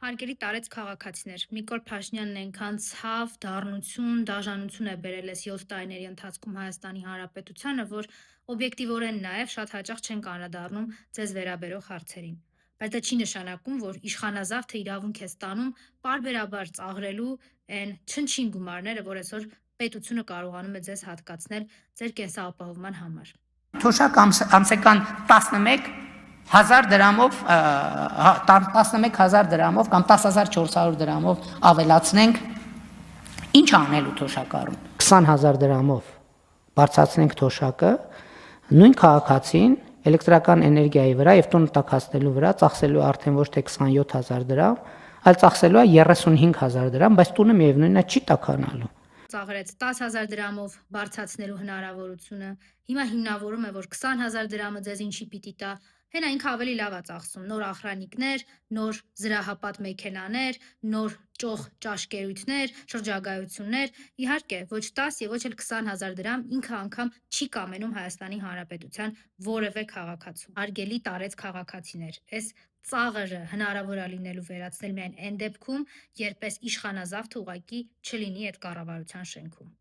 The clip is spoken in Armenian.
Հարգելի տարեց քաղաքացիներ, Միկոլ Փաշինյանն այնքան ցավ, դառնություն, դաժանություն է բերել այս 7 տարիների ընթացքում Հայաստանի Հանրապետությանը, որ օբյեկտիվորեն նաև շատ հաճախ չենք անդրադառնում ձեզ վերաբերող հարցերին։ Բայց դա չի նշանակում, որ իշխանազավթը իրավունք է ստանում պարբերաբար ծաղրելու այն չնչին գումարները, որ այսօր պետությունը կարողանում է ձեզ հատկացնել ձեր կենսապահովման համար։ Թոշակ ամսական 11,000 դրամով 11,000 դրամով կամ 10,400 դրամով ավելացնենք, ինչ անելու թոշակառուն 20,000 դրամով բարձրացնենք թոշակը, նույն քաղաքացին էլեկտրական էներգիայի վրա եւ տուն տաքացնելու վրա ծախսելու արդեն ոչ թե 27,000 դրամ, այլ ծախսելու է 35,000 դրամ, բայց տունը միևնույնն է չի տաքանալու։ Ծաղրեց 10,000 դրամով բարձրացնելու հնարավորությունը, հիմա հիմնավորում է, որ 20,000 դրամը ձեզ ինչի պիտի տա, հենա ինքը ավելի լավ է ծախսում, նոր ախրանիկներ, նոր զրահապատ մեքենաներ, նոր ճոխ ճաշկերույթներ, շրջագայություններ, իհարկե ոչ 10 եւ ոչ էլ 20,000 դրամ ինքը անգամ չի կամենում Հայաստանի Հանրապետության որևէ քաղաքացու։ Հարգելի տարեց քաղաքացիներ, այս ծաղրը հնարավոր է լինելու վերացնել միայն այն դեպքում, երբ այս իշխանազավթը ուղղակի չլինի այդ կառավարության շենքում։